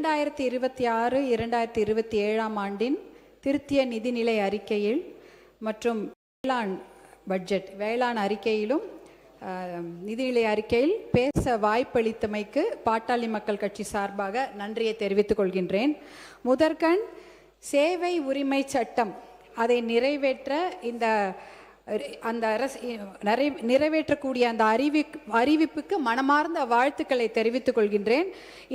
2026-2027 ஆண்டின் திருத்திய நிதிநிலை அறிக்கையில் மற்றும் வேளாண் அறிக்கையிலும் நிதிநிலை அறிக்கையில் பேச வாய்ப்பளித்தமைக்கு பாட்டாளி மக்கள் கட்சி சார்பாக நன்றியை தெரிவித்துக் கொள்கின்றேன். முதற்கண் சேவை உரிமை சட்டம் அதை நிறைவேற்ற நிறைவேற்றக்கூடிய அந்த அறிவிப்புக்கு மனமார்ந்த வாழ்த்துக்களை தெரிவித்துக் கொள்கின்றேன்.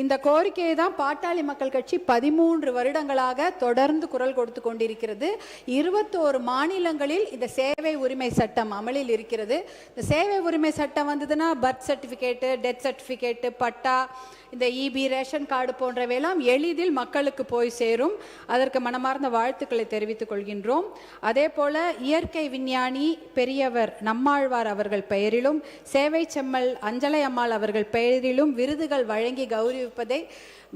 இந்த கோரிக்கையை தான் பாட்டாளி மக்கள் கட்சி 13 வருடங்களாக தொடர்ந்து குரல் கொடுத்து கொண்டிருக்கிறது. 21 மாநிலங்களில் இந்த சேவை உரிமை சட்டம் அமலில் இருக்கிறது. இந்த சேவை உரிமை சட்டம் வந்ததுன்னா பர்த் சர்டிஃபிகேட்டு, டெத் சர்டிஃபிகேட்டு, பட்டா, இந்த இபி, ரேஷன் கார்டு போன்றவையெல்லாம் எளிதில் மக்களுக்கு போய் சேரும். அதற்கு மனமார்ந்த வாழ்த்துக்களை தெரிவித்துக் கொள்கின்றோம். அதே போல இயற்கை விஞ்ஞானி பெரியவர் நம்மாழ்வார் அவர்கள் பெயரிலும், சேவை செம்மல் அஞ்சலை அம்மாள் அவர்கள் பெயரிலும் விருதுகள் வழங்கி கௌரவிப்பதை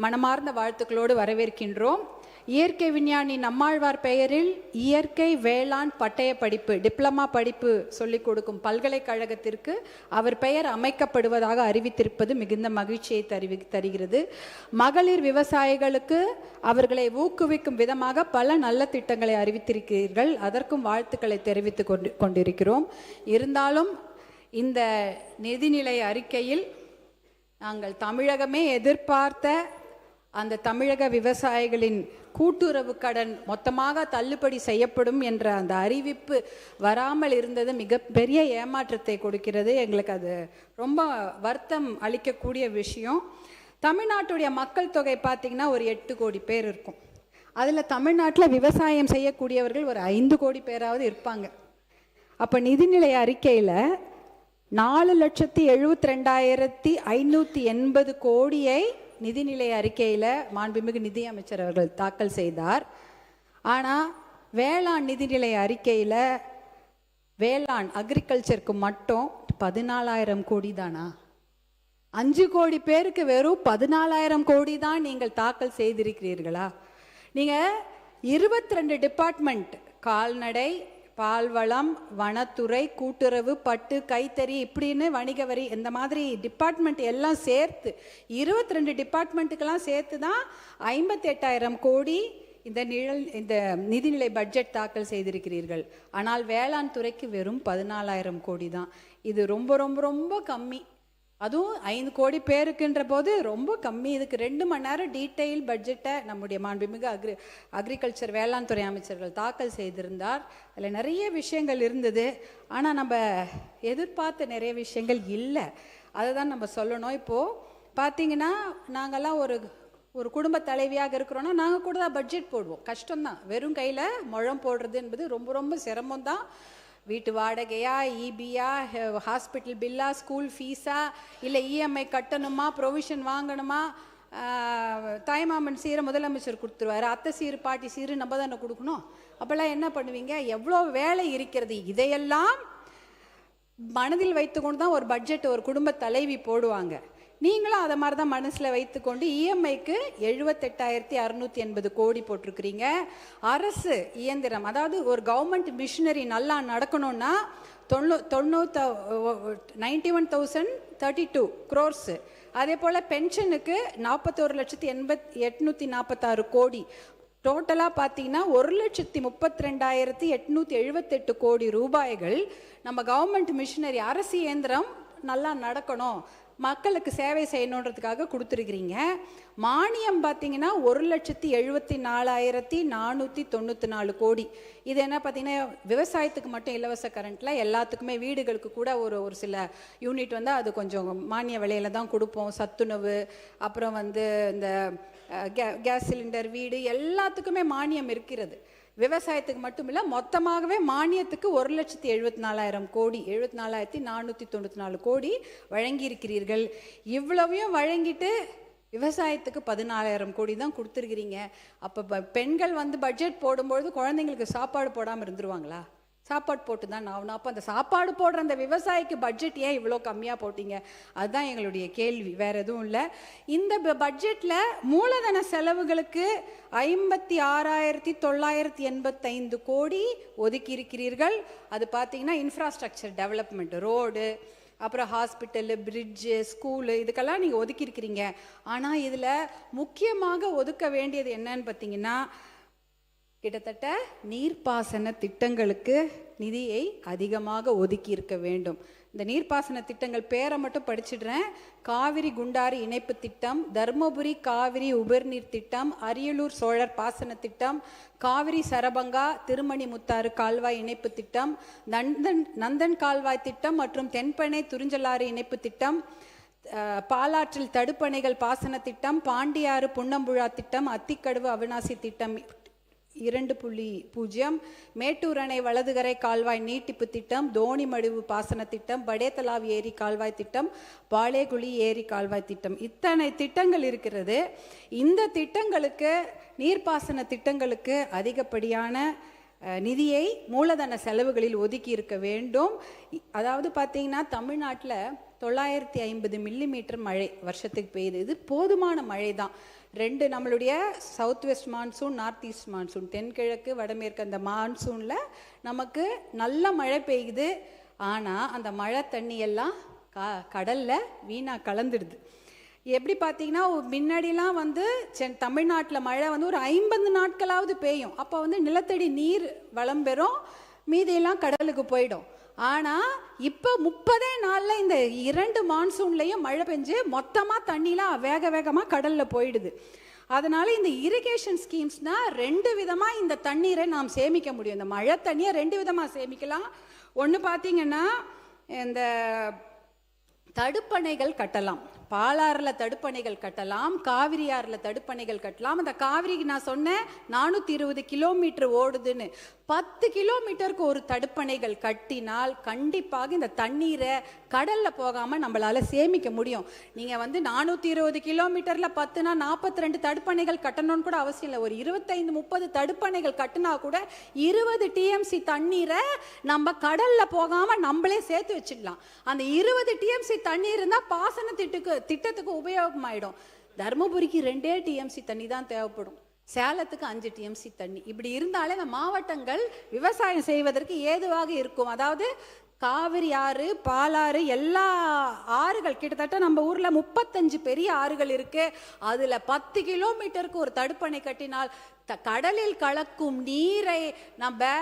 மனமார்ந்த வாழ்த்துக்களோடு வரவேற்கின்றோம். இயற்கை விஞ்ஞானி நம்மாழ்வார் பெயரில் இயற்கை வேளாண் பட்டய படிப்பு, டிப்ளமா படிப்பு சொல்லிக் கொடுக்கும் பல்கலைக்கழகத்திற்கு அவர் பெயர் அமைக்கப்படுவதாக அறிவித்திருப்பது மிகுந்த மகிழ்ச்சியை தருகிறது. மகளிர் விவசாயிகளுக்கு அவர்களை ஊக்குவிக்கும் விதமாக பல நல்ல திட்டங்களை அறிவித்திருக்கிறீர்கள். அதற்கும் வாழ்த்துக்களை தெரிவித்துக் கொண்டிருக்கிறோம். இருந்தாலும் இந்த நிதிநிலை அறிக்கையில் நாங்கள் தமிழகமே எதிர்பார்த்த அந்த தமிழக விவசாயிகளின் கூட்டுறவு கடன் மொத்தமாக தள்ளுபடி செய்யப்படும் என்ற அந்த அறிவிப்பு வராமல் இருந்தது மிகப்பெரிய ஏமாற்றத்தை கொடுக்கிறது. எங்களுக்கு அது ரொம்ப வருத்தம் அளிக்கக்கூடிய விஷயம். தமிழ்நாட்டுடைய மக்கள் தொகை பார்த்திங்கன்னா ஒரு 8 கோடி பேர் இருக்கும். அதில் தமிழ்நாட்டில் விவசாயம் செய்யக்கூடியவர்கள் ஒரு 5 கோடி பேராவது இருப்பாங்க. அப்போ நிதிநிலை அறிக்கையில் 4,72,580 கோடியை நிதிநிலை அறிக்கையில் மாண்புமிகு நிதியமைச்சர் அவர்கள் தாக்கல் செய்தார். ஆனால் வேளாண் நிதிநிலை அறிக்கையில் வேளாண் அக்ரிகல்ச்சருக்கு மட்டும் 14,000 கோடி தானா? 5 கோடி பேருக்கு வெறும் 14,000 கோடி தான் நீங்கள் தாக்கல் செய்திருக்கிறீர்களா? நீங்கள் 22 டிபார்ட்மெண்ட், கால்நடை, பால்வளம், வனத்துறை, கூட்டுறவு, பட்டு, கைத்தறி, இப்படின்னு வணிக வரி, இந்த மாதிரி டிபார்ட்மெண்ட் எல்லாம் சேர்த்து 22 டிபார்ட்மெண்ட்டுக்கெல்லாம் சேர்த்து தான் 58,000 கோடி இந்த நிதிநிலை பட்ஜெட் தாக்கல் செய்திருக்கிறீர்கள். ஆனால் வேளாண் துறைக்கு வெறும் 14,000 கோடி தான். இது ரொம்ப ரொம்ப ரொம்ப கம்மி. அதுவும் 5 கோடி பேருக்குன்ற போது ரொம்ப கம்மி. இதுக்கு 2 மணி நேரம் டீட்டெயில் பட்ஜெட்டை நம்முடைய மாண்புமிகு அக்ரிகல்ச்சர் வேளாண் துறை அமைச்சர்கள் தாக்கல் செய்திருந்தார். அதில் நிறைய விஷயங்கள் இருந்தது. ஆனால் நம்ம எதிர்பார்த்த நிறைய விஷயங்கள் இல்லை. அதை தான் நம்ம சொல்லணும். இப்போது பார்த்தீங்கன்னா நாங்கள்லாம் ஒரு குடும்ப தலைவியாக இருக்கிறோன்னா நாங்கள் கூட தான் பட்ஜெட் போடுவோம். கஷ்டம்தான். வெறும் கையில் முழம் போடுறது என்பது ரொம்ப ரொம்ப சிரமம்தான். வீட்டு வாடகையா, இபியா, ஹாஸ்பிட்டல் பில்லா, ஸ்கூல் ஃபீஸா, இல்லை இஎம்ஐ கட்டணுமா, ப்ரொவிஷன் வாங்கணுமா, தாய்மாமன் சீரை முதலமைச்சர் கொடுத்துருவாரு, அத்தை சீரு பாட்டி சீரு நம்ம தானே கொடுக்கணும். அப்போல்லாம் என்ன பண்ணுவீங்க? எவ்வளோ வேலை இருக்கிறது. இதையெல்லாம் மனதில் வைத்துக்கொண்டு தான் ஒரு பட்ஜெட் ஒரு குடும்ப தலைவி போடுவாங்க. நீங்களும் அதை மாதிரி தான் மனசில் வைத்துக்கொண்டு இஎம்ஐக்கு 78,680 கோடி போட்டிருக்கிறீங்க. அரசு இயந்திரம், அதாவது ஒரு கவர்மெண்ட் மிஷினரி நல்லா நடக்கணும்னா 91,032 crores. அதே போல் பென்ஷனுக்கு 41,846 கோடி. டோட்டலாக பார்த்தீங்கன்னா 1,32,878 கோடி ரூபாய்கள் நம்ம கவர்மெண்ட் மிஷினரி, அரசு இயந்திரம் நல்லா நடக்கணும், மக்களுக்கு சேவை செய்யணுன்றதுக்காக கொடுத்துருக்கிறீங்க. மானியம் பார்த்தீங்கன்னா 1,74,494 கோடி. இது என்ன பார்த்தீங்கன்னா விவசாயத்துக்கு மட்டும் இலவச கரண்ட்டில், எல்லாத்துக்குமே வீடுகளுக்கு கூட ஒரு சில யூனிட் வந்து அது கொஞ்சம் மானிய விலையில் தான் கொடுப்போம். சத்துணவு, அப்புறம் வந்து இந்த கேஸ் சிலிண்டர், வீடு, எல்லாத்துக்குமே மானியம் இருக்கிறது. விவசாயத்துக்கு மட்டும் இல்லை, மொத்தமாகவே மானியத்துக்கு 1,74,000 கோடி, 74,494 கோடி வழங்கியிருக்கிறீர்கள். இவ்வளவையும் வழங்கிட்டு விவசாயத்துக்கு 14,000 கோடி தான் கொடுத்துருக்கிறீங்க. அப்போ பெண்கள் வந்து பட்ஜெட் போடும்பொழுது குழந்தைங்களுக்கு சாப்பாடு போடாமல் இருந்துருவாங்களா? சாப்பாடு போட்டு தான் ஆகணும். அப்போ அந்த சாப்பாடு போடுற அந்த விவசாயிக்கு பட்ஜெட் ஏன் இவ்வளோ கம்மியாக போட்டீங்க? அதுதான் எங்களுடைய கேள்வி, வேறு எதுவும் இல்லை. இந்த பட்ஜெட்டில் மூலதன செலவுகளுக்கு 56,985 கோடி ஒதுக்கி இருக்கிறீர்கள். அது பார்த்தீங்கன்னா இன்ஃப்ராஸ்ட்ரக்சர் டெவலப்மெண்ட், ரோடு, அப்புறம் ஹாஸ்பிட்டலு, பிரிட்ஜு, ஸ்கூலு இதுக்கெல்லாம் நீங்கள் ஒதுக்கியிருக்கிறீங்க. ஆனால் இதில் முக்கியமாக ஒதுக்க வேண்டியது என்னன்னு பார்த்தீங்கன்னா, கிட்டத்தட்ட நீர்ப்பாசன திட்டங்களுக்கு நிதியை அதிகமாக ஒதுக்கி இருக்க வேண்டும். இந்த நீர்ப்பாசன திட்டங்கள் பேரை மட்டும் படிச்சிடுறேன். காவிரி குண்டாறு இணைப்பு திட்டம், தர்மபுரி காவிரி உபர்நீர் திட்டம், அரியலூர் சோழர் பாசன திட்டம், காவிரி சரபங்கா திருமணி முத்தாறு கால்வாய் இணைப்பு திட்டம், நந்தன் கால்வாய் திட்டம் மற்றும் தென்பெண்ணை துறிஞ்சலாறு இணைப்பு திட்டம், பாலாற்றில் தடுப்பணைகள் பாசன திட்டம், பாண்டியாறு புன்னம்புழா திட்டம், அத்திக்கடவு அவிநாசி திட்டம் 2.0, மேட்டூர் அணை வலதுகரை கால்வாய் நீட்டிப்பு திட்டம், தோணிமடுவு பாசன திட்டம், படேதலாவ் ஏரி கால்வாய் திட்டம், பாலேகுழி ஏரி கால்வாய் திட்டம், இத்தனை திட்டங்கள் இருக்கிறது. இந்த திட்டங்களுக்கு, நீர்ப்பாசன திட்டங்களுக்கு அதிகப்படியான நிதியை மூலதன செலவுகளில் ஒதுக்கி இருக்க வேண்டும். அதாவது பார்த்தீங்கன்னா, தமிழ்நாட்டில் 950 மில்லிமீட்டர் மழை வருஷத்துக்கு பெய்யுது. இது போதுமான மழை தான். நம்மளுடைய south west monsoon, north east monsoon, தென்கிழக்கு வடமேற்கு அந்த மான்சூனில் நமக்கு நல்ல மழை பெய்யுது. ஆனால் அந்த மழை தண்ணி எல்லாம் கடலில் வீணாக கலந்துடுது. எப்படி பார்த்தீங்கன்னா, முன்னாடிலாம் தமிழ்நாட்டில் மழை ஒரு 50 நாட்களாவது பெய்யும். அப்போ நிலத்தடி நீர் வளம் பெறும், மீதியெல்லாம் கடலுக்கு போயிடும். ஆனால் இப்போ 30 நாளில் இந்த 2 மான்சூன்லேயும் மழை பெஞ்சு மொத்தமாக தண்ணிலாம் வேகமாக கடலில் போயிடுது. அதனால் இந்த இரிகேஷன் ஸ்கீம்ஸ்னால் 2 விதமாக இந்த தண்ணீரை நாம் சேமிக்க முடியும். இந்த மழை தண்ணியை 2 விதமாக சேமிக்கலாம். ஒன்று பார்த்தீங்கன்னா, இந்த தடுப்பணைகள் கட்டலாம். பாலாறில் தடுப்பணைகள் கட்டலாம், காவிரி ஆறில் தடுப்பணைகள் கட்டலாம். அந்த காவிரிக்கு நான் சொன்னேன் 420 கிலோமீட்டர் ஓடுதுன்னு. 10 கிலோமீட்டருக்கு ஒரு தடுப்பணைகள் கட்டினால் கண்டிப்பாக இந்த தண்ணீரை கடலில் போகாமல் நம்மளால் சேமிக்க முடியும். நீங்கள் 420 கிலோமீட்டரில் 10னா 42 தடுப்பணைகள் கட்டணும்னு கூட அவசியம் இல்லை. ஒரு 25-30 தடுப்பணைகள் கட்டினா கூட 20 டிஎம்சி தண்ணீரை நம்ம கடலில் போகாமல் நம்மளே சேர்த்து வச்சிடலாம். அந்த 20 டிஎம்சி தண்ணீர் இருந்தால் பாசன திட்டத்துக்கு உபயோகமாயிடும். தர்மபுரிக்கு 2 டிஎம்சி தண்ணி தான் தேவைப்படும், சேலத்துக்கு 5 டிஎம்சி தண்ணி. இப்படி இருந்தாலே இந்த மாவட்டங்கள் விவசாயம் செய்வதற்கு ஏதுவாக இருக்கும். அதாவது காவிரி ஆறு, பாலாறு, எல்லா ஆறுகள் கிட்டத்தட்ட நம்ம ஊரில் 35 பெரிய ஆறுகள் இருக்கு. அதில் 10 கிலோமீட்டருக்கு ஒரு தடுப்பணை கட்டினால் கடலில் கலக்கும் நீரை நம்ம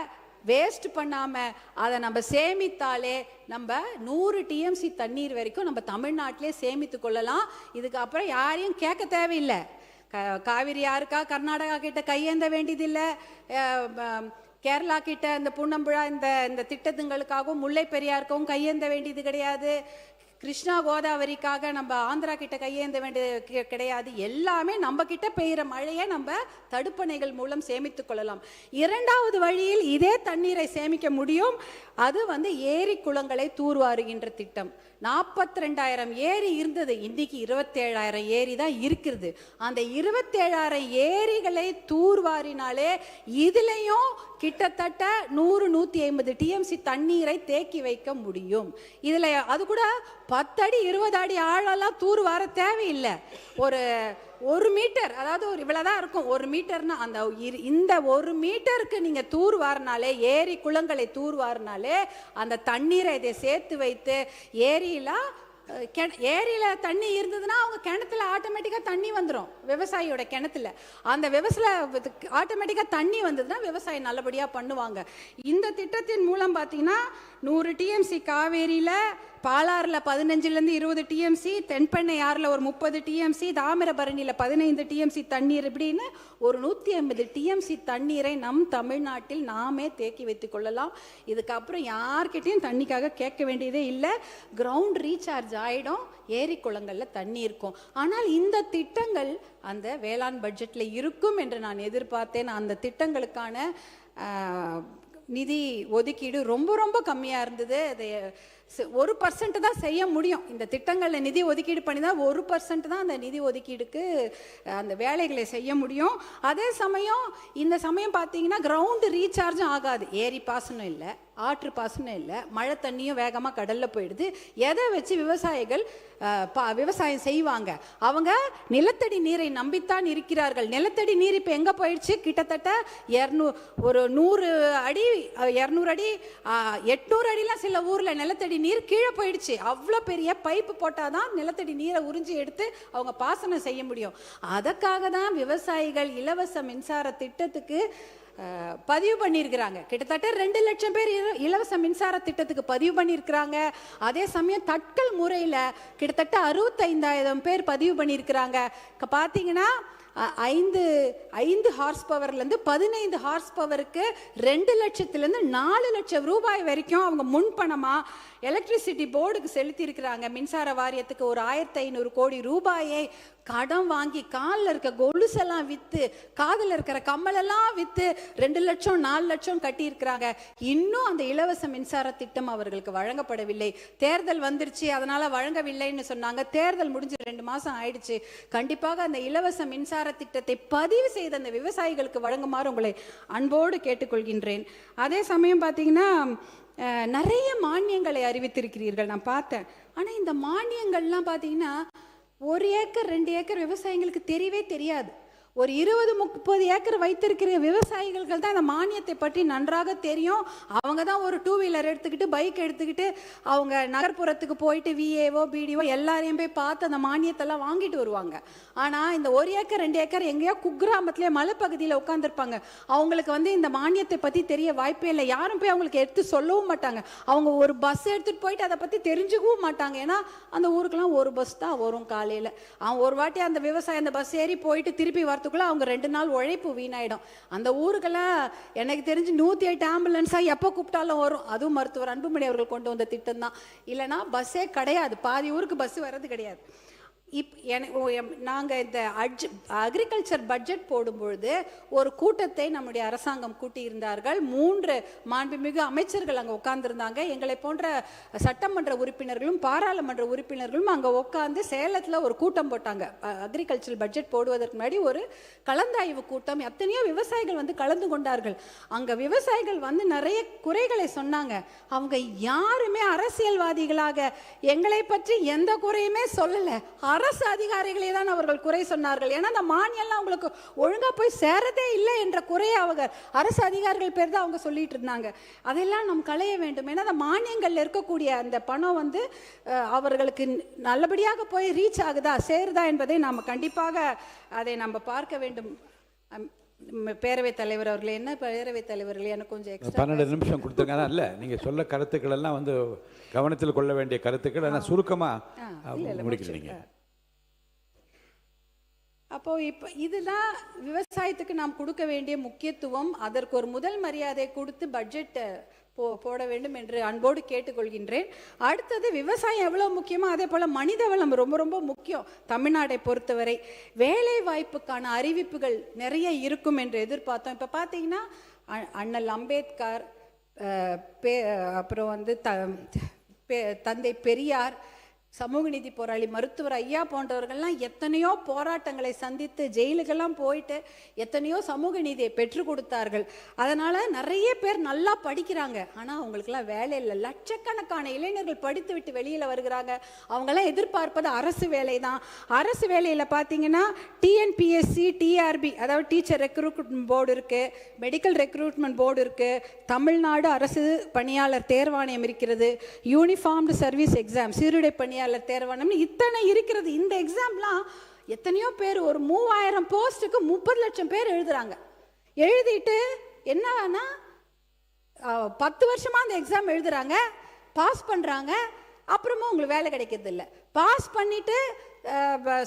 வேஸ்ட் பண்ணாமல் அதை நம்ம சேமித்தாலே நம்ம 100 டிஎம்சி தண்ணீர் வரைக்கும் நம்ம தமிழ்நாட்டிலே சேமித்து கொள்ளலாம். இதுக்கு அப்புறம் யாரையும் கேட்க தேவையில்லை. காவிரி யாருக்கா கர்நாடகா கிட்ட கையேந்த வேண்டியதில்லை, கேரளா கிட்ட இந்த புன்னம்புழா இந்த திட்டத்துங்களுக்காகவும் முல்லை பெரியாருக்கும் கையேந்த வேண்டியது கிடையாது. கிருஷ்ணா கோதாவரிக்காக நம்ம ஆந்திரா கிட்ட கையேந்த வேண்டியது கிடையாது. எல்லாமே நம்ம கிட்ட பெய்கிற மழையை நம்ம தடுப்பணைகள் மூலம் சேமித்து கொள்ளலாம். 2வது வழியில் இதே தண்ணீரை சேமிக்க முடியும். அது ஏரி குளங்களை தூர்வாருகின்ற திட்டம். 42,000 ஏரி இருந்தது, இன்னைக்கு 27,000 ஏரி தான் இருக்கிறது. அந்த 27,000 ஏரிகளை தூர்வாரினாலே இதுலையும் கிட்டத்தட்ட 100-150 டிஎம்சி தண்ணீரை தேக்கி வைக்க முடியும். இதில் அது கூட 10 அடி 20 அடி ஆழெல்லாம் தூர்வார தேவையில்லை. ஒரு மீட்டர், அதாவது இவ்வளவுதான் இருக்கும். 1 மீட்டர்னா இந்த 1 மீட்டருக்கு நீங்க தூர்வாரினாலே, ஏரி குளங்களை தூர்வாரினாலே அந்த தண்ணீரை இதை சேர்த்து வைத்து ஏரியில தண்ணி இருந்ததுன்னா அவங்க கிணத்துல ஆட்டோமேட்டிக்கா தண்ணி வந்துடும். விவசாயியோட கிணத்துல அந்த ஆட்டோமேட்டிக்கா தண்ணி வந்ததுன்னா விவசாயம் நல்லபடியா பண்ணுவாங்க. இந்த திட்டத்தின் மூலம் பார்த்தீங்கன்னா 100 டிஎம்சி காவேரியில, பாலாறில் 15-20 டிஎம்சி, தென்பெண்ணை ஆறில் ஒரு 30 டிஎம்சி, தாமிரபரணியில் 15 டிஎம்சி தண்ணீர், இப்படின்னு ஒரு 150 டிஎம்சி தண்ணீரை நம் தமிழ்நாட்டில் நாமே தேக்கி வைத்துக் கொள்ளலாம். இதுக்கப்புறம் யார்கிட்டையும் தண்ணிக்காக கேட்க வேண்டியதே இல்லை. கிரவுண்ட் ரீசார்ஜ் ஆகிடும், ஏரி குளங்களில் தண்ணி இருக்கும். ஆனால் இந்த திட்டங்கள் அந்த வேளாண் பட்ஜெட்டில் இருக்கும் என்று நான் எதிர்பார்த்தேன். அந்த திட்டங்களுக்கான நிதி ஒதுக்கீடு ரொம்ப ரொம்ப கம்மியாக இருந்தது. அதை 1% தான் செய்ய முடியும். இந்த திட்டங்களில் நிதி ஒதுக்கீடு பண்ணி தான் 1% தான் அந்த நிதி ஒதுக்கீடுக்கு அந்த வேலைகளை செய்ய முடியும். அதே சமயம் இந்த சமயம் பார்த்தீங்கன்னா கிரவுண்டு ரீசார்ஜும் ஆகாது. ஏரி பாசனம் இல்லை, ஆற்று பாசனம் இல்லை, மழை தண்ணியும் வேகமாக கடலில் போயிடுது. எதை வச்சு விவசாயிகள் விவசாயம் செய்வாங்க? அவங்க நிலத்தடி நீரை நம்பித்தான் இருக்கிறார்கள். நிலத்தடி நீர் இப்போ எங்கே போயிடுச்சு? கிட்டத்தட்ட 100 அடி 200 அடி 800 அடிலாம் சில ஊரில் நிலத்தடி நீர் கீழே போயிடுச்சு. அவ்வளோ பெரிய பைப்பு போட்டாதான் நிலத்தடி நீரை உறிஞ்சி எடுத்து அவங்க பாசனம் செய்ய முடியும். அதற்காக தான் விவசாயிகள் இலவச மின்சார திட்டத்துக்கு பதிவு பண்ணியிருக்கிறாங்க. கிட்டத்தட்ட 2 லட்சம் பேர் இலவச மின்சார திட்டத்துக்கு பதிவு பண்ணியிருக்கிறாங்க. அதே சமயம் தட்கல் முறையில் கிட்டத்தட்ட 65,000 பேர் பதிவு பண்ணியிருக்கிறாங்க. பார்த்தீங்கன்னா 5 ஹார்ஸ் பவர்லேருந்து 15 ஹார்ஸ் பவருக்கு 2 லட்சத்துலேருந்து 4 லட்சம் ரூபாய் வரைக்கும் அவங்க முன்பணமாக எலக்ட்ரிசிட்டி போர்டுக்கு செலுத்தி இருக்கிறாங்க. மின்சார வாரியத்துக்கு ஒரு 1,500 கோடி ரூபாயை கடன் வாங்கி காலில் இருக்க கொலுசெல்லாம் விற்று காதில் இருக்கிற கம்மலெல்லாம் விற்று 2 லட்சம் 4 லட்சம் கட்டியிருக்கிறாங்க. இன்னும் அந்த இலவச மின்சார திட்டம் அவர்களுக்கு வழங்கப்படவில்லை. தேர்தல் வந்துருச்சு, அதனால் வழங்கவில்லைன்னு சொன்னாங்க. தேர்தல் முடிஞ்சு 2 மாதம் ஆயிடுச்சு. கண்டிப்பாக அந்த இலவச மின்சார திட்டத்தை பதிவு செய்த அந்த விவசாயிகளுக்கு வழங்குமாறு உங்களை அன்போடு கேட்டுக்கொள்கின்றேன். அதே சமயம் பார்த்தீங்கன்னா நிறைய மானியங்களை அறிவித்திருக்கிறீர்கள், நான் பார்த்தேன். ஆனால் இந்த மானியங்கள்லாம் பார்த்தீங்கன்னா 1 ஏக்கர் 2 ஏக்கர் விவசாயிகளுக்கு தெரியவே தெரியாது. ஒரு 20-30 ஏக்கர் வைத்திருக்கிற விவசாயிகள் தான் இந்த மானியத்தை பற்றி நன்றாக தெரியும். அவங்க தான் ஒரு 2 வீலர் எடுத்துக்கிட்டு பைக் எடுத்துக்கிட்டு அவங்க நகர்ப்புறத்துக்கு போயிட்டு விஏஓ பிடிஓ எல்லாரையும் போய் பார்த்து அந்த மானியத்தெல்லாம் வாங்கிட்டு வருவாங்க. ஆனால் இந்த 1 ஏக்கர் 2 ஏக்கர் எங்கேயோ குக்கிராமத்திலே மலைப்பகுதியில் உட்காந்துருப்பாங்க. அவங்களுக்கு இந்த மானியத்தை பற்றி தெரிய வாய்ப்பே இல்லை. யாரும் போய் அவங்களுக்கு எடுத்து சொல்லவும் மாட்டாங்க. அவங்க ஒரு பஸ் எடுத்துகிட்டு போயிட்டு அதை பற்றி தெரிஞ்சுக்கவும் மாட்டாங்க. ஏன்னா அந்த ஊருக்கெல்லாம் ஒரு பஸ் தான் வரும் காலையில். அவன் ஒரு வாட்டி அந்த விவசாயி அந்த பஸ் ஏறி போயிட்டு திருப்பி அவங்க 2 நாள் உழைப்பு வீணாயிடும். அந்த ஊருக்கெல்லாம் எனக்கு தெரிஞ்சு 108 ஆம்புலன்ஸா எப்போ கூப்பிட்டாலும் வரும். அதுவும் மருத்துவர் அன்புமணி அவர்கள் கொண்டு வந்த திட்டம் தான். இல்லைன்னா பஸ்ஸே கிடையாது, பாதி ஊருக்கு பஸ் வர்றது கிடையாது. நாங்கள் இந்த அக்ரிகல்ச்சர் பட்ஜெட் போடும்பொழுது ஒரு கூட்டத்தை நம்முடைய அரசாங்கம் கூட்டியிருந்தார்கள். 3 மாண்புமிகு அமைச்சர்கள் அங்கே உட்கார்ந்துருந்தாங்க. எங்களை போன்ற சட்டமன்ற உறுப்பினர்களும் பாராளுமன்ற உறுப்பினர்களும் அங்கே உட்காந்து சேலத்தில் ஒரு கூட்டம் போட்டாங்க. அக்ரிகல்ச்சர் பட்ஜெட் போடுவதற்கு முன்னாடி ஒரு கலந்தாய்வு கூட்டம். எத்தனையோ விவசாயிகள் கலந்து கொண்டார்கள். அங்கே விவசாயிகள் நிறைய குறைகளை சொன்னாங்க. அவங்க யாருமே அரசியல்வாதிகளாக எங்களை பற்றி எந்த குறையுமே சொல்லலை. அரசு அதிகாரிகளே தான் அவர்கள் குறை சொன்னார்கள். ஏன்னா அந்த மானியம்லாம் அவங்களுக்கு ஒழுங்கா போய் சேரதே இல்லை என்ற குறையை அவங்க அரசு அதிகாரிகள் பேர் தான் அவங்க சொல்லிட்டு இருந்தாங்க. அதெல்லாம் நாம் களைய வேண்டும். ஏன்னா அந்த மானியங்கள்ல இருக்கக்கூடிய அந்த பணம் அவர்களுக்கு நல்லபடியாக போய் ரீச் ஆகுதா சேருதா என்பதை நாம் கண்டிப்பாக அதை நம்ம பார்க்க வேண்டும். பேரவைத் தலைவர் அவர்களே, என்ன பேரவைத் தலைவர்களே, எனக்கு கொஞ்சம் 12 நிமிஷம் கொடுத்துருங்க. இல்லை, நீங்கள் சொல்ல கருத்துக்கள் எல்லாம் கவனத்தில் கொள்ள வேண்டிய கருத்துக்கள். ஆனால் சுருக்கமாக முடிக்கிறீங்க. அப்போ இப்போ இதுதான் விவசாயத்துக்கு நாம் கொடுக்க வேண்டிய முக்கியத்துவம். அதற்கு ஒரு முதல் மரியாதை கொடுத்து பட்ஜெட் போட வேண்டும் என்று அன்போடு கேட்டுக்கொள்கின்றேன். அடுத்தது விவசாயம் எவ்வளோ முக்கியமோ அதே போல் மனித வளம் ரொம்ப ரொம்ப முக்கியம். தமிழ்நாட்டை பொறுத்தவரை வேலை வாய்ப்புக்கான அறிவிப்புகள் நிறைய இருக்கும் என்று எதிர்பார்த்தோம். இப்போ பார்த்தீங்கன்னா அண்ணல் அம்பேத்கர், அப்புறம் தந்தை பெரியார், சமூக நீதி போராளி மருத்துவர் ஐயா போன்றவர்கள்லாம் எத்தனையோ போராட்டங்களை சந்தித்து ஜெயிலுக்கெல்லாம் போயிட்டு எத்தனையோ சமூக நீதியை பெற்றுக் கொடுத்தார்கள். அதனால் நிறைய பேர் நல்லா படிக்கிறாங்க. ஆனால் அவங்களுக்கெல்லாம் வேலை இல்லை. லட்சக்கணக்கான இளைஞர்கள் படித்து விட்டு வெளியில் வருகிறாங்க. அவங்களாம் எதிர்பார்ப்பது அரசு வேலை தான். அரசு வேலையில் பார்த்தீங்கன்னா டிஎன்பிஎஸ்சி, டிஆர்பி, அதாவது டீச்சர் ரெக்ரூட்மெண்ட் போர்டு இருக்குது, மெடிக்கல் ரெக்ரூட்மெண்ட் போர்டு இருக்குது, தமிழ்நாடு அரசு பணியாளர் தேர்வாணையம் இருக்கிறது, யூனிஃபார்ம்டு சர்வீஸ் எக்ஸாம், சீருடை பணியாளர் தேர்வாணையம், இத்தனை இருக்கிறது. இந்த எக்ஸாம்லாம் எத்தனையோ பேர், ஒரு 3000 போஸ்ட்டுக்கு 30 லட்சம் பேர் எழுதுறாங்க. எழுதிட்டு என்னன்னா 10 வருஷமா அந்த எக்ஸாம் எழுதுறாங்க, பாஸ் பண்றாங்க, அப்புறமா உங்களுக்கு வேலை கிடைக்கிறது இல்லை. பாஸ் பண்ணிட்டு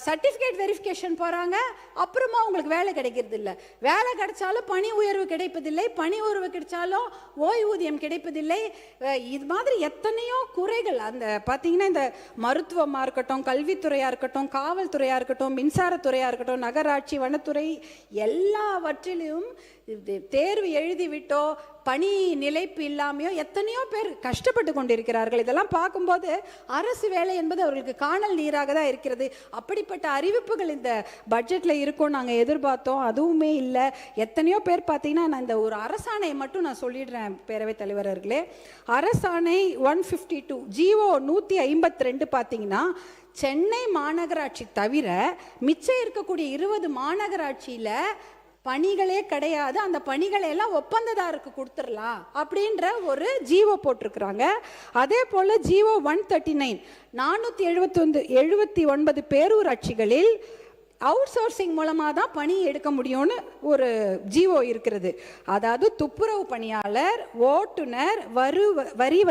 சர்டிஃபிகேட் வெரிஃபிகேஷன் போகிறாங்க, அப்புறமா உங்களுக்கு வேலை கிடைக்கிறது இல்லை. வேலை கிடைச்சாலும் பணி உயர்வு கிடைப்பதில்லை, பணி உயர்வு கிடைச்சாலும் ஓய்வூதியம் கிடைப்பதில்லை. இது மாதிரி எத்தனையோ குறைகள். அந்த பார்த்தீங்கன்னா இந்த மருத்துவமாக இருக்கட்டும், கல்வித்துறையாக இருக்கட்டும், காவல்துறையாக இருக்கட்டும், மின்சாரத்துறையாக இருக்கட்டும், நகராட்சி, வனத்துறை, எல்லாவற்றிலும் தேர்வு எழுதிவிட்டோ பணி நிலைப்பு இல்லாமையோ எத்தனையோ பேர் கஷ்டப்பட்டு கொண்டிருக்கிறார்கள். இதெல்லாம் பார்க்கும்போது அரசு வேலை என்பது அவர்களுக்கு காணல் நீராக தான் இருக்கிறது. அப்படிப்பட்ட அறிவிப்புகள் இந்த பட்ஜெட்டில் இருக்கும் நாங்கள் எதிர்பார்த்தோம், அதுவுமே இல்லை. எத்தனையோ பேர் பார்த்தீங்கன்னா, நான் இந்த ஒரு அரசாணையை மட்டும் நான் சொல்லிடுறேன் பேரவைத் தலைவர்களே. அரசாணை 152 ஜிஓ 152 பார்த்தீங்கன்னா சென்னை மாநகராட்சி தவிர மிச்சம் இருக்கக்கூடிய 20 மாநகராட்சியில் பணிகளே கிடையாது, அந்த பணிகளை எல்லாம் ஒப்பந்ததாருக்கு கொடுத்துடலாம் அப்படின்ற ஒரு ஜிஓ போட்டிருக்கிறாங்க. அதே போல் ஜிஓ 139 479 பேரூராட்சிகளில் அவுட் சோர்சிங் மூலமாக தான் பணி எடுக்க முடியும்னு ஒரு ஜிஓ இருக்கிறது. அதாவது துப்புரவு பணியாளர், ஓட்டுநர், வரி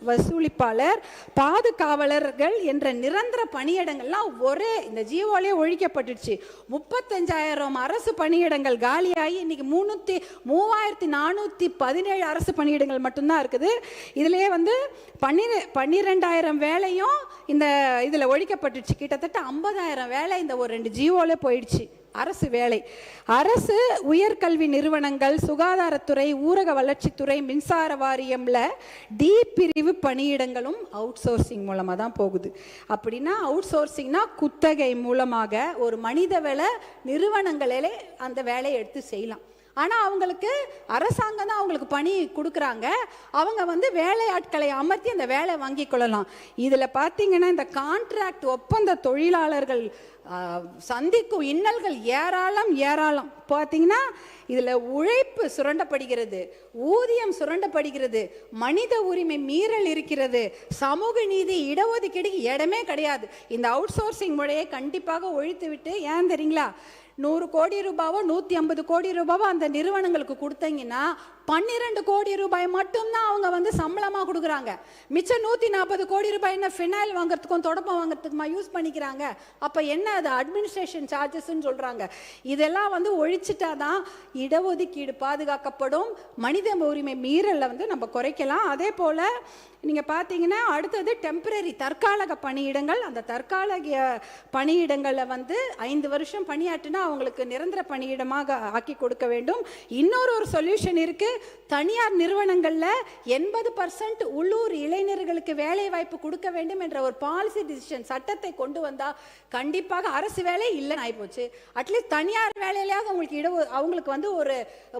வசூலிப்பாளர், பாதுகாவலர்கள் என்ற நிரந்தர பணியிடங்கள்லாம் ஒரே இந்த ஜிஓலே ஒழிக்கப்பட்டுடுச்சு. 35,000 அரசு பணியிடங்கள் காலியாகி இன்னைக்கு 3,417 அரசு பணியிடங்கள் மட்டும்தான் இருக்குது. இதுலேயே 12,000 வேலையும் இந்த இதில் ஒழிக்கப்பட்டுச்சு. கிட்டத்தட்ட 50,000 வேலை இந்த ஒரு 2 ஜிஓல போயிடுச்சு. அரசு வேலை, அரசு உயர்கல்வி நிறுவனங்கள், சுகாதாரத்துறை, ஊரக வளர்ச்சித்துறை, மின்சார வாரியம்ல டி பிரிவு பணியிடங்களும் அவுட் சோர்சிங் மூலமாக தான் போகுது. அப்படின்னா அவுட் சோர்சிங்னா குத்தகை மூலமாக ஒரு மனிதவள நிறுவனங்களே அந்த வேலையை எடுத்து செய்யலாம். ஆனால் அவங்களுக்கு அரசாங்கம் தான் அவங்களுக்கு பணி கொடுக்குறாங்க. அவங்க வேலையாட்களை அமர்த்தி அந்த வேலை வாங்கி கொள்ளலாம். இதில் பார்த்தீங்கன்னா இந்த கான்ட்ராக்ட் ஒப்பந்த தொழிலாளர்கள் சந்திக்கும் இன்னல்கள் ஏராளம். பார்த்தீங்கன்னா இதில் உழைப்பு சுரண்டப்படுகிறது, ஊதியம் சுரண்டப்படுகிறது, மனித உரிமை மீறல் இருக்கிறது, சமூக நீதி, இடஒதுக்கீடு இடமே கிடையாது. இந்த அவுட் சோர்சிங் முறையை கண்டிப்பாக ஒழித்து விட்டு, ஏன் தெரியுங்களா, 100 கோடி ரூபாவோ 150 கோடி ரூபாவோ அந்த நிறுவனங்களுக்கு கொடுத்தீங்கன்னா 12 கோடி ரூபாய் மட்டும்தான் அவங்க சம்பளமாக கொடுக்குறாங்க. மிச்சம் 140 கோடி ரூபாய் என்ன ஃபினைல் வாங்குறதுக்கும் தொடப்பம் வாங்குறதுக்குமா யூஸ் பண்ணிக்கிறாங்க. அப்போ என்ன அது அட்மினிஸ்ட்ரேஷன் சார்ஜஸ்ன்னு சொல்கிறாங்க. இதெல்லாம் ஒழிச்சிட்டா தான் இடஒதுக்கீடு பாதுகாக்கப்படும், மனித உரிமை மீறலை நம்ம குறைக்கலாம். அதே போல் நீங்கள் பார்த்தீங்கன்னா அடுத்தது டெம்பரரி தற்காலிக பணியிடங்கள். அந்த தற்காலிக பணியிடங்களில் 5 வருஷம் பணியாற்றினா அவங்களுக்கு நிரந்தர பணியிடமாக ஆக்கி கொடுக்க வேண்டும். இன்னொரு சொல்யூஷன் இருக்குது. தனியார் நிறுவனங்களில் 80% உள்ளூர் இளைஞர்களுக்கு வேலை வாய்ப்பு கொடுக்க வேண்டும் என்ற ஒரு பாலிசி டிசிஷன் சட்டத்தை கொண்டு வந்தால் கண்டிப்பாக அரசு வேலை இல்லைன்னு ஆகிப்போச்சு. அட்லீஸ்ட் தனியார் வேலையிலேயாவது அவங்களுக்கு ஒரு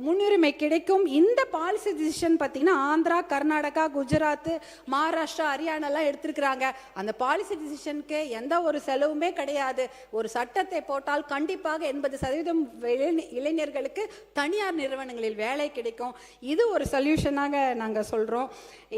முன்னுரிமை கிடைக்கும். இந்த பாலிசி டிசிஷன் பார்த்தீங்கன்னா ஆந்திரா, கர்நாடகா, குஜராத், மகாராஷ்டிரா, ஹரியானாலாம் எடுத்திருக்கிறாங்க. அந்த பாலிசி டிசிஷனுக்கு எந்த ஒரு செலவுமே கிடையாது. ஒரு சட்டத்தை போட்டால் கண்டிப்பாக 80% இளைஞர்களுக்கு தனியார் நிறுவனங்களில் வேலை கிடைக்கும். இது ஒரு சொல்யூஷனாக நாங்கள் சொல்கிறோம்.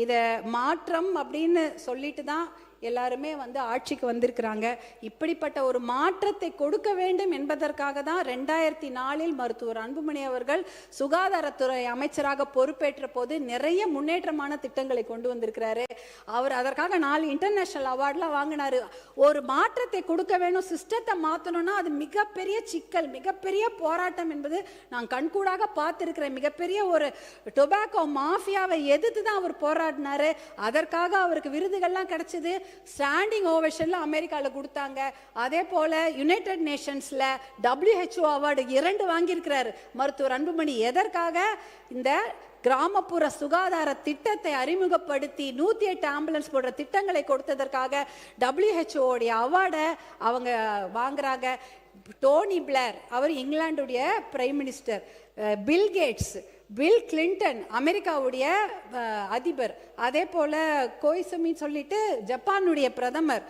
இதை மாற்றம் அப்படின்னு சொல்லிட்டு தான் எல்லாருமே ஆட்சிக்கு வந்திருக்கிறாங்க. இப்படிப்பட்ட ஒரு மாற்றத்தை கொடுக்க வேண்டும் என்பதற்காக தான் 2004 மருத்துவர் அன்புமணி அவர்கள் சுகாதாரத்துறை அமைச்சராக பொறுப்பேற்ற போது நிறைய முன்னேற்றமான திட்டங்களை கொண்டு வந்திருக்கிறாரு. அவர் அதற்காக 4 இன்டர்நேஷனல் அவார்ட்லாம் வாங்கினாரு. ஒரு மாற்றத்தை கொடுக்க வேணும், சிஸ்டத்தை மாற்றணும்னா அது மிகப்பெரிய சிக்கல், மிகப்பெரிய போராட்டம் என்பது நான் கண்கூடாக பார்த்துருக்கிறேன். மிகப்பெரிய ஒரு டொபாக்கோ மாஃபியாவை எதிர்த்து தான் அவர் போராடினாரு. அதற்காக அவருக்கு விருதுகள்லாம் கிடைச்சது. ஸ்டாண்டிங் ஓவேஷன்ல அமெரிக்காவில் கொடுத்தாங்க. அதே போல யுனைடெட் நேஷன்ஸ்ல WHO அவார்டு 2 வாங்கியிருக்கிறார் மருத்துவர் அன்புமணி. எதற்காக? இந்த கிராமப்புற சுகாதார திட்டத்தை அறிமுகப்படுத்தி 108 ஆம்புலன்ஸ் போன்ற திட்டங்களை கொடுத்ததற்காக WHO உடைய அவார்டை அவங்க வாங்குறாங்க. டோனி பிளேர் அவர் இங்கிலாந்துடைய prime minister, Bill Gates, Bill Clinton அமெரிக்காவுடைய அதிபர், அதே போல் கோய்சுமி சொல்லிட்டு ஜப்பானுடைய பிரதமர்,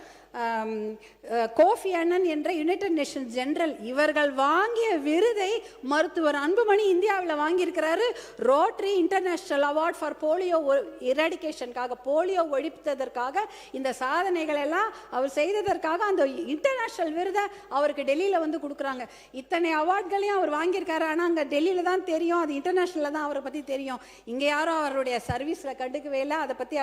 கோஃபி அன்னன் என்ற யுனைடெட் நேஷன்ஸ் ஜெனரல், இவர்கள் வாங்கிய விருதை மருத்துவர் அன்புமணி இந்தியாவில் வாங்கியிருக்கிறாரு. Rotary International award for polio எராடிகேஷனுக்காக, போலியோ ஒழிப்பதற்காக இந்த சாதனைகள் எல்லாம் அவர் செய்ததற்காக அந்த இன்டர்நேஷனல் விருதை அவருக்கு டெல்லியில் கொடுக்குறாங்க. இத்தனை அவார்ட்களையும் அவர் வாங்கியிருக்காரு. ஆனால் அங்கே டெல்லியில் தான் தெரியும், அது இன்டர்நேஷனலில் தான் அவரை பற்றி தெரியும். இங்கே யாரும் அவருடைய சர்வீஸில் கண்டுக்கவே இல்லை, அதை பற்றி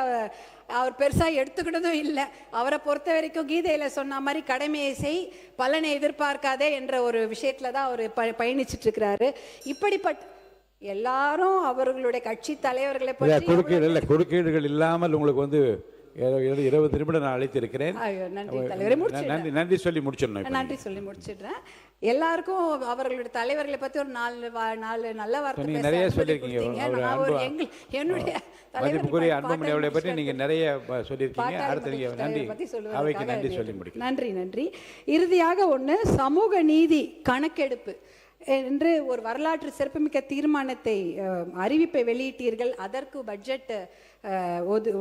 அவர் பெருசாக எடுத்துக்கிட்டதும் இல்லை. அவரை பொறுத்த வரைக்கும் கீதையில் சொன்ன மாதிரி கடமையை செய், பலனை எதிர்பார்க்காதே என்ற ஒரு விஷயத்துல தான் அவர் பயணிச்சுட்டு இருக்கிறாரு. இப்படிப்பட்ட எல்லாரும் அவர்களுடைய கட்சி தலைவர்களை பற்றி குறுக்கீடுகள் இல்லாமல் உங்களுக்கு 20 நிமிடம் நான் அழைத்திருக்கிறேன். நன்றி சொல்லி முடிச்சிடணும். நன்றி சொல்லி முடிச்சிடுறேன். எல்லாருக்கும் அவர்களுடைய தலைவர்களை பற்றி ஒரு 4 நல்ல வார்த்தை நிறைய சொல்லியிருக்கீங்க. என்னுடைய மதிப்புக்குரிய அன்புமணி அவர்களை பற்றி நீங்க நிறைய சொல்லியிருக்கீங்க. அடுத்து நீங்க நன்றி சொல்லி முடிக்க. நன்றி. இறுதியாக சமூக நீதி கணக்கெடுப்பு. என்று ஒரு வரலாற்று சிறப்புமிக்க தீர்மானத்தை அறிவிப்பை வெளியிட்டீர்கள். அதற்கு பட்ஜெட்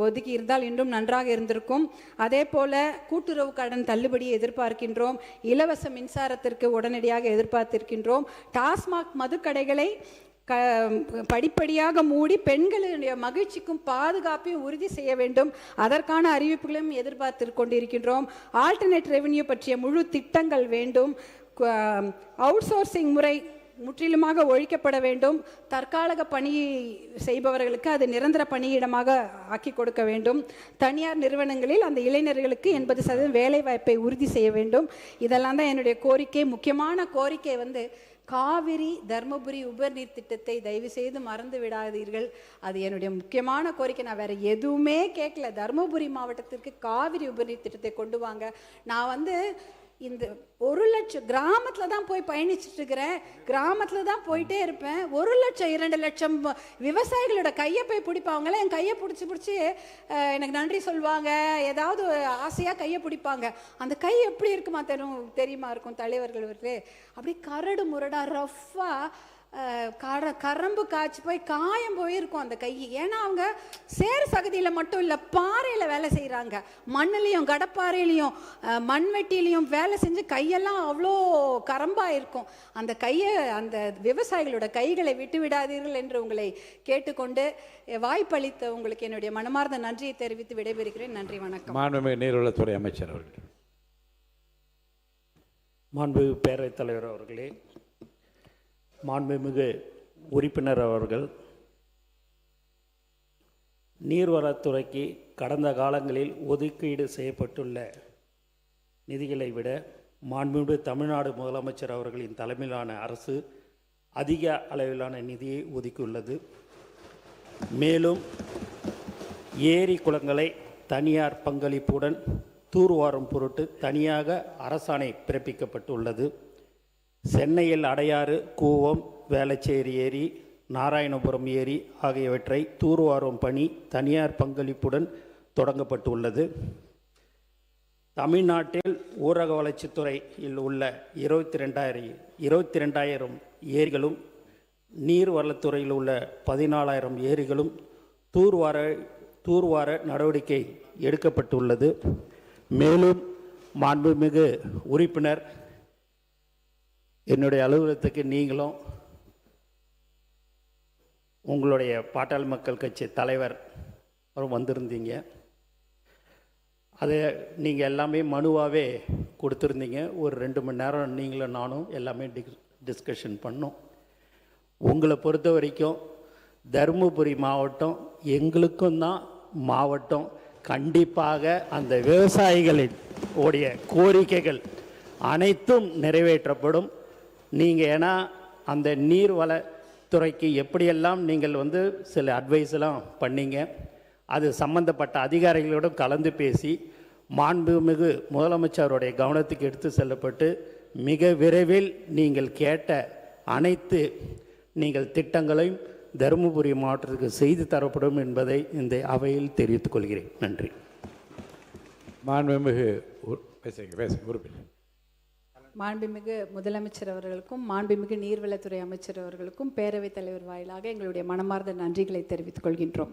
ஒதுக்கி இருந்தால் இன்னும் நன்றாக இருந்திருக்கும். அதே போல கூட்டுறவு கடன் தள்ளுபடியை எதிர்பார்க்கின்றோம். இலவச மின்சாரத்திற்கு உடனடியாக எதிர்பார்த்திருக்கின்றோம். டாஸ்மாக் மதுக்கடைகளை படிப்படியாக மூடி பெண்களுடைய மகிழ்ச்சிக்கும் பாதுகாப்பையும் உறுதி செய்ய வேண்டும். அதற்கான அறிவிப்புகளையும் எதிர்பார்த்து கொண்டிருக்கின்றோம். ஆல்டர்னேட் ரெவென்யூ பற்றிய முழு திட்டங்கள் வேண்டும். அவுட் சோர்சிங் முறை முற்றிலுமாக ஒழிக்கப்பட வேண்டும். தற்காலிக பணி செய்பவர்களுக்கு அது நிரந்தர பணியிடமாக ஆக்கி கொடுக்க வேண்டும். தனியார் நிறுவனங்களில் அந்த இளைஞர்களுக்கு 80% வேலை வாய்ப்பை உறுதி செய்ய வேண்டும். இதெல்லாம் தான் என்னுடைய கோரிக்கை. முக்கியமான கோரிக்கை காவிரி தர்மபுரி உபர்நீர் திட்டத்தை தயவு செய்து மறந்து விடாதீர்கள். அது என்னுடைய முக்கியமான கோரிக்கை. நான் வேற எதுவுமே கேட்கல. தர்மபுரி மாவட்டத்திற்கு காவிரி உபர்நீர் திட்டத்தை கொண்டு வாங்க. நான் இந்த 1 லட்சம் கிராமத்தில் தான் போய் பயணிச்சுட்டு இருக்கிறேன். கிராமத்தில் தான் போயிட்டே இருப்பேன். 1 லட்சம் 2 லட்சம் விவசாயிகளோட கையை போய் பிடிப்பாங்களே. என் கையை பிடிச்சி எனக்கு நன்றி சொல்லுவாங்க. ஏதாவது ஆசையாக கையை பிடிப்பாங்க. அந்த கை எப்படி இருக்குமா தெரியுமா இருக்கும் தலைவர்கள் அப்படி கரடு முரடா ரஃப்பாக கரம்பு காய்ச்சி போய் காயம் போயிருக்கும் அந்த கை. ஏன்னா அவங்க சேர் சகதியில் மட்டும் இல்லை, பாறையில் வேலை செய்கிறாங்க. மண்ணிலையும் கடப்பாறையிலையும் மண்வெட்டிலையும் வேலை செஞ்சு கையெல்லாம் அவ்வளோ கரம்பாக இருக்கும். அந்த கையை அந்த விவசாயிகளோட கைகளை விட்டு விடாதீர்கள் என்று உங்களை கேட்டுக்கொண்டு வாய்ப்பளித்த உங்களுக்கு என்னுடைய மனமார்ந்த நன்றியை தெரிவித்து விடைபெறுகிறேன். நன்றி, வணக்கம். மாண்புமிகு நீர்வளத்துறை அமைச்சர் அவர்கள். மாண்புமிகு பேரவைத் தலைவர் அவர்களே, மாண்புமிகு உறுப்பினர் அவர்கள், நீர்வளத்துறைக்கு கடந்த காலங்களில் ஒதுக்கீடு செய்யப்பட்டுள்ள நிதிகளை விட மாண்புமிகு தமிழ்நாடு முதலமைச்சர் அவர்களின் தலைமையிலான அரசு அதிக அளவிலான நிதியை ஒதுக்கியுள்ளது. மேலும் ஏரி குளங்களை தனியார் பங்களிப்புடன் தூர்வாரும் பொருட்டு தனியாக அரசாணை பிறப்பிக்கப்பட்டுள்ளது. சென்னையில் அடையாறு, கூவம், வேளச்சேரி ஏரி, நாராயணபுரம் ஏரி ஆகியவற்றை தூர்வாரும் பணி தனியார் பங்களிப்புடன் தொடங்கப்பட்டுள்ளது. தமிழ்நாட்டில் ஊரக வளர்ச்சித்துறையில் உள்ள 22,000 ஏரிகளும் நீர்வளத்துறையில் உள்ள 14,000 ஏரிகளும் தூர்வார நடவடிக்கை எடுக்கப்பட்டுள்ளது. மேலும் மாண்புமிகு உறுப்பினர், என்னுடைய அலுவலகத்துக்கு நீங்களும் உங்களுடைய பாட்டாளி மக்கள் கட்சி தலைவர் வந்திருந்தீங்க. அதை நீங்கள் எல்லாமே மனுவாகவே கொடுத்துருந்தீங்க. ஒரு 2 மணி நேரம் நீங்களும் நானும் எல்லாமே டிஸ்கஷன் பண்ணோம். உங்களை பொறுத்த வரைக்கும் தருமபுரி மாவட்டம் எங்களுக்கும் தான் மாவட்டம். கண்டிப்பாக அந்த விவசாயிகளின் உடைய கோரிக்கைகள் அனைத்தும் நிறைவேற்றப்படும். நீங்கள் ஏன்னா அந்த நீர்வளத்துறைக்கு எப்படியெல்லாம் நீங்கள் சில அட்வைஸ்லாம் பண்ணீங்க. அது சம்பந்தப்பட்ட அதிகாரிகளோடும் கலந்து பேசி மாண்புமிகு முதலமைச்சருடைய கவனத்துக்கு எடுத்து செல்லப்பட்டு மிக விரைவில் நீங்கள் கேட்ட அனைத்து திட்டங்களையும் தருமபுரி மாவட்டத்துக்கு செய்து தரப்படும் என்பதை இந்த அவையில் தெரிவித்துக் கொள்கிறேன். நன்றி. மாண்புமிகு உறுப்பினர். மாண்புமிகு முதலமைச்சர் அவர்களுக்கும் மாண்புமிகு நீர்வளத்துறை அமைச்சர் அவர்களுக்கும் பேரவைத் தலைவர் வாயிலாக எங்களுடைய மனமார்ந்த நன்றிகளை தெரிவித்துக் கொள்கின்றோம்.